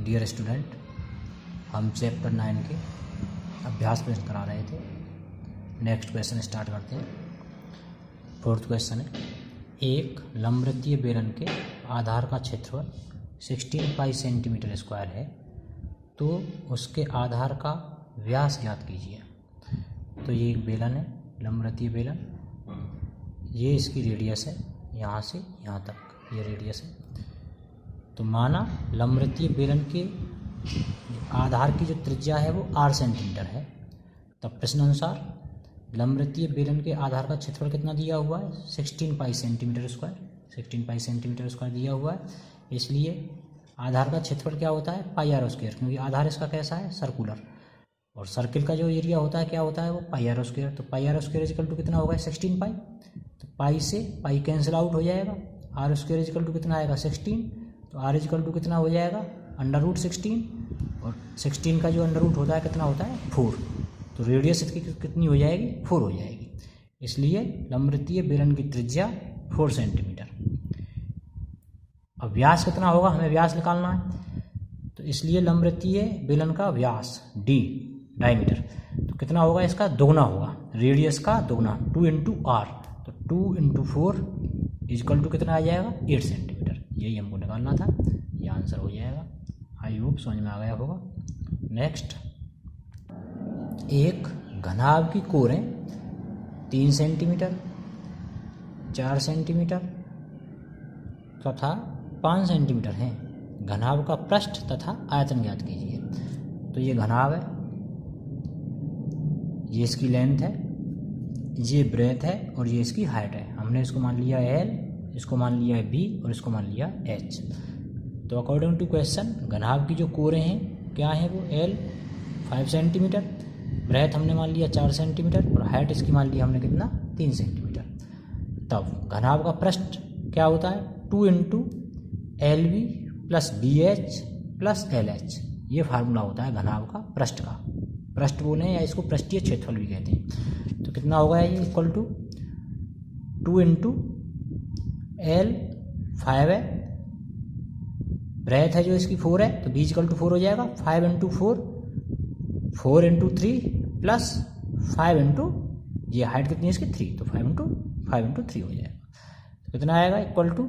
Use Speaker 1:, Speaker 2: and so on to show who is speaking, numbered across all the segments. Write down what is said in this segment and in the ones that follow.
Speaker 1: Dear student, हम chapter 9 के अभ्यास प्रश्न करा रहे थे। नेक्स्ट क्वेश्चन स्टार्ट करते हैं। फोर्थ क्वेश्चन है, एक लंबवृत्तीय बेलन के आधार का क्षेत्रफल 16 पाई सेंटीमीटर स्क्वायर है, तो उसके आधार का व्यास ज्ञात कीजिए। तो ये एक बेलन है, लंबवृत्तीय बेलन, ये इसकी रेडियस है, यहाँ से यहाँ तक ये रेडियस है। तो माना लंबवृत्तीय बेलन के आधार की जो त्रिज्या है वो 8 सेंटीमीटर है, तब प्रश्न अनुसार लंबवृत्तीय बेलन के आधार का क्षेत्रफल कितना दिया हुआ है? 16 पाई सेंटीमीटर स्क्वायर, 16 पाई सेंटीमीटर स्क्वायर दिया हुआ है। इसलिए आधार का क्षेत्रफल क्या होता है? पाई आर स्क्वायर, क्योंकि आधार इसका कैसा है? सर्कुलर, और सर्किल का जो एरिया होता है क्या होता है? वो पाई आर स्क्वायर। तो pi r square equal to कितना होगा? 16 पाई। तो पाई से पाई कैंसिल आउट हो जाएगा, आर स्क्वायर इक्वल टू कितना आएगा? 16। तो आर इक्वल टू कितना हो जाएगा? √16, और 16 का जो अंडर रूट होता है कितना होता है? 4। तो रेडियस इसकी कितनी हो जाएगी? 4 हो जाएगी। इसलिए लंबवृत्तीय बेलन की त्रिज्या 4 सेंटीमीटर। अब व्यास कितना होगा? हमें व्यास निकालना है, तो इसलिए लंबवृत्तीय बेलन का व्यास d डायमीटर तो कितना होगा? इसका दोगुना होगा, रेडियस का दोगुना, 2 × r। तो 2 × 4 इक्वल टू कितना आ जाएगा? 8 सेंटीमीटर। यही हमको निकालना था, ये आंसर हो जाएगा। आई होप समझ में आ गया होगा। नेक्स्ट, एक घनाभ की कोरें 3 सेंटीमीटर, 4 सेंटीमीटर तथा 5 सेंटीमीटर हैं। घनाभ का पृष्ठ तथा आयतन ज्ञात कीजिए। तो ये घनाभ है, ये इसकी लेंथ है, ये ब्रेथ है, और ये इसकी हाइट है। हमने इसको मान लिया L, इसको मान लिया B, और इसको मान लिया H। तो अकॉर्डिंग टू क्वेश्चन घनाभ की जो कोरें हैं क्या हैं? वो L 5 सेंटीमीटर, ब्रेथ हमने मान लिया 4 सेंटीमीटर, और हाइट इसकी मान लिया हमने कितना? 3 सेंटीमीटर। तब घनाभ का पृष्ठ क्या होता है? 2 × LB + BH + LH। ये फार्मूला होता है घनाभ का पृष्ठ का। पृष्ठ बोले या इसको पृष्ठीय क्षेत्रफल भी कहते हैं। तो कितना होगा ये? इक्वल टू 2 × L 5 है, ब्रेथ है जो इसकी 4 है, तो B = 4 हो जाएगा। 5 × 4, 4 × 3 + 5 × ये हाइट कितनी है इसकी? 3, तो 5 × 3 हो जाएगा। तो कितना आएगा? इक्वल टू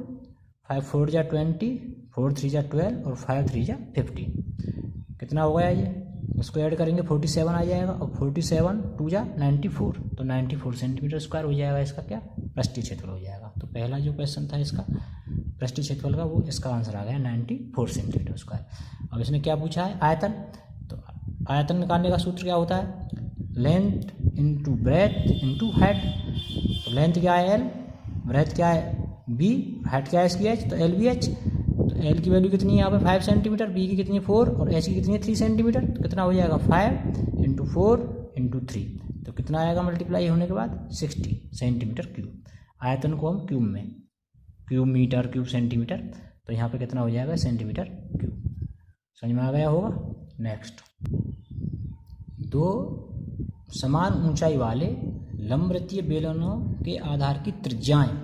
Speaker 1: 5 × 4 = 20, 4 × 3 = 12, और 5 × 3 = 15। कितना हो गया ये? इसको ऐड करेंगे 47 आ जाएगा, और 47 × 2 = 94, तो 94 सेंटीमीटर स्क्वायर हो जाएगा इसका क्या? पृष्ठीय क्षेत्रफल हो जाएगा। तो पहला जो क्वेश्चन था इसका पृष्ठीय क्षेत्रफल का, वो इसका आंसर आ गया 94 सेंटीमीटर स्क्वायर। अब इसने क्या पूछा है? आयतन। तो आयतन निकालने का सूत्र क्या होता है? Length × breadth × height. तो लेंथ क्या है? L, ब्रेथ क्या है? B, हाइट क्या है इसकी? H। तो LBH। तो L की वैल्यू कितनी है यहाँ पे? 5 सेंटीमीटर, B की कितनी है? 4, और H की कितनी है? 3 सेंटीमीटर। तो कितना हो जाएगा? 5 × 4 × 3। तो कितना आएगा मल्टीप्लाई होने के बाद? 60 सेंटीमीटर क्यूब। आयतन को हम क्यूब में, क्यूब मीटर, क्यूब सेंटीमीटर, तो यहाँ पे कितना हो जाएगा? Centimetre cube. समझ में आ गया होगा। नेक्स्ट, 2 समान ऊंचाई वाले लंबवृत्तीय बेलनों के आधार की त्रिज्याएं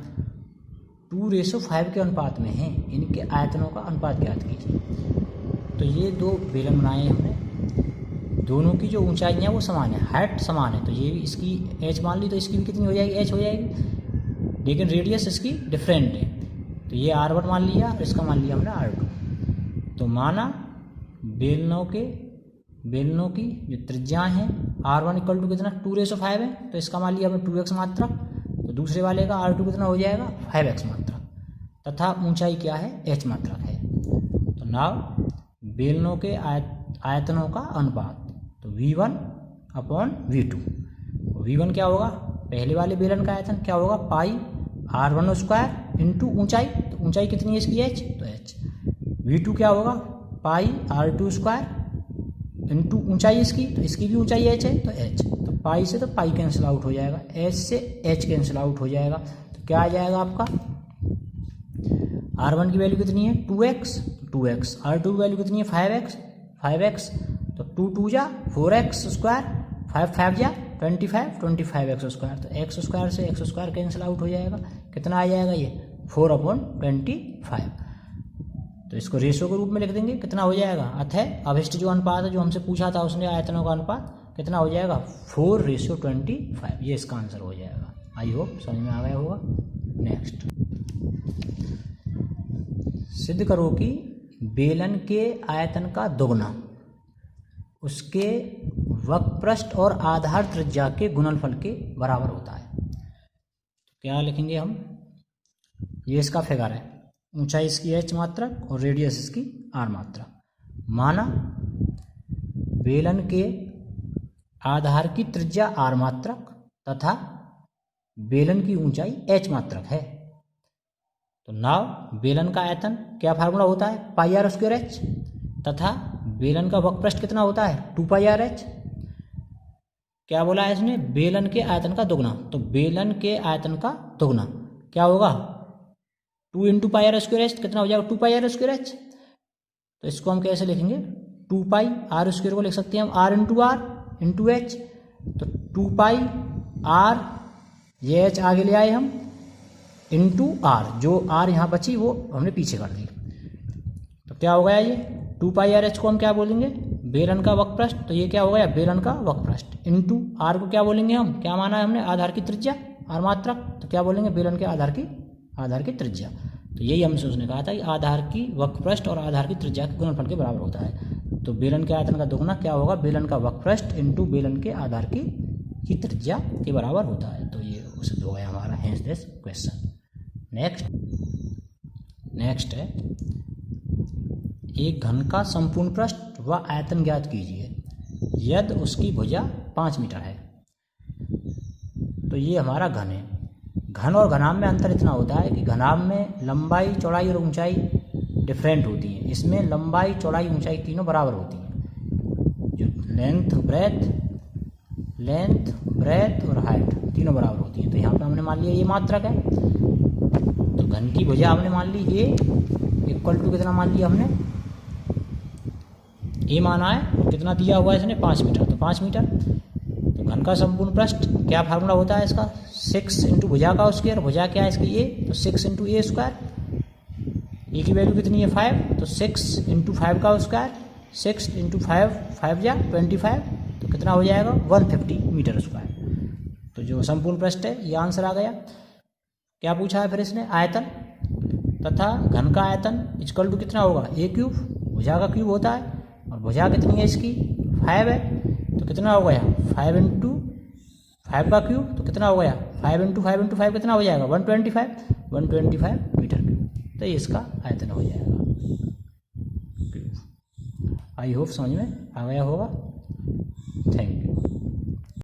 Speaker 1: 2:5 के अनुपात में हैं, इनके आयतनों का अनुपात ज्ञात कीजिए। तो ये 2 बेलन बनाए हैं हमने, दोनों की जो ऊंचाइयाँ हैं वो समान है, हाइट समान है। तो ये इसकी H मान ली, तो इसकी भी कितनी हो जाएगी? H हो जाएगी, लेकिन रेडियस इसकी डिफरेंट है। तो ये R1 मान लिया, और इसका मान लिया हमने R2। तो माना बेलनों की जो त्रिज्याएं हैं, R1 = टू कितना? 2:5 है, तो इसका मान लिया हमने 2x मात्रक। तो दूसरे वाले का R2 कितना हो जाएगा? 5x मात्रक, तथा ऊंचाई क्या है? H मात्रक है। तो नाउ बेलनों के आयतनों का अनुपात, तो V1/V2। V1 क्या होगा? पहले वाले बेलन का आयतन क्या होगा? पाई R1² × ऊंचाई। तो ऊंचाई कितनी है इसकी? H, तो H। V2 क्या होगा? पाई R2² × ऊंचाई इसकी, तो इसकी भी ऊंचाई H है, तो H। तो पाई से तो पाई कैंसिल आउट हो जाएगा, H से H कैंसिल आउट हो जाएगा। तो क्या आ जाएगा आपका? R1 की वैल्यू कितनी है? 2x, 2x। R2 की वैल्यू कितनी है? 5x, 5x। तो 2 × 2 = 4x², 5 × 5 = 25, 25x²। तो x² से x² कैंसिल आउट हो जाएगा। कितना आ जाएगा ये? 4/25। तो इसको रेशो के रूप में लिख देंगे, कितना हो जाएगा, अतः अभिष्ट जो अनुपात है जो हमसे पूछा था उसने आयतनों का अनुपात कितना हो जाएगा 4:25, ये इसका आंसर हो जाएगा। आई होप समझ में आ गया होगा। नेक्स्ट, सिद्ध करो कि बेलन के आयतन का दोगुना उसके वक्रपृष्ठ और आधार त्रिज्या के गुणनफल के बराबर होता है। क्या लिखेंगे हम, ये इसका फिगर है, ऊंचाई इसकी h मात्रक और रेडियस इसकी r मात्रक। माना बेलन के आधार की त्रिज्या r मात्रक तथा बेलन की ऊंचाई h मात्रक है। तो नाव बेलन का आयतन क्या फार्मूला होता है, πr²h, तथा बेलन का वक्रपृष्ठ कितना होता है 2πrh। क्या बोला है इसने, बेलन के आयतन का दोगुना, तो बेलन के आयतन का दोगुना क्या होगा 2 × πr²h, कितना हो जाएगा 2πr²h। तो इसको हम कैसे लिखेंगे, 2πr² को लिख सकते हैं हम r × h, तो 2πr, ये h आगे ले आए हम, इंटू r, जो r यहाँ बची वो हमने पीछे कर दी। तो क्या हो गया ये 2πrh को हम क्या बोलेंगे, बेलन का वक्रपृष्ठ, तो ये क्या हो गया बेलन का वक्रपृष्ठ, इंटू r को क्या बोलेंगे हम, क्या माना है हमने आधार की त्रिज्या r मात्रक, तो क्या बोलेंगे बेलन के आधार की त्रिज्या। तो यही हमसे उसने कहा था कि आधार की वक्रपृष्ठ और आधार की त्रिज्या के गुणनफल के बराबर होता है। तो बेलन के आयतन का दोगुना क्या होगा, बेलन का वक्रपृष्ठ इंटू बेलन के आधार की त्रिज्या के बराबर होता है। तो ये सिद्ध हो गया हमारा हेंस दिस क्वेश्चन। नेक्स्ट है, एक घन का संपूर्ण पृष्ठ व आयतन ज्ञात कीजिए यदि उसकी भुजा 5 मीटर है। तो ये हमारा घन है। घन और घनाभ में अंतर इतना होता है कि घनाभ में लंबाई चौड़ाई और ऊंचाई डिफरेंट होती है, इसमें लंबाई चौड़ाई ऊंचाई तीनों बराबर होती हैं। जो लेंथ ब्रेथ और हाइट तीनों बराबर होती हैं। तो यहाँ पे हमने मान लिया ये मात्रक है, तो घन की भुजा हमने मान ली ए इक्वल टू कितना मान लिया हमने, ए माना है, कितना दिया हुआ है इसने 5 मीटर, तो 5 मीटर। तो घन का संपूर्ण पृष्ठ क्या फार्मूला होता है इसका, 6 × भुजा का स्क्वायर, भुजा क्या है इसकी ए, तो 6 × a², ए की वैल्यू कितनी है 5, तो 6 × 5 का स्क्वायर, 6 × 5 जा 25, तो कितना हो जाएगा 150 मीटर स्क्वायर। तो जो संपूर्ण पृष्ठ है ये आंसर आ गया। क्या पूछा है फिर इसने, आयतन तथा घन का आयतन इक्वल टू कितना होगा a³, भुजा का क्यूब होता है, और भुजा कितनी है इसकी 5 है, तो कितना हो गया 5 × 5 का क्यूब, तो कितना हो गया 5 × 5 × 5 कितना हो जाएगा 125 मीटर क्यूब। तो ये इसका आयतन हो जाएगा क्यूब। आई होप समझ में आ गया होगा। Thank you.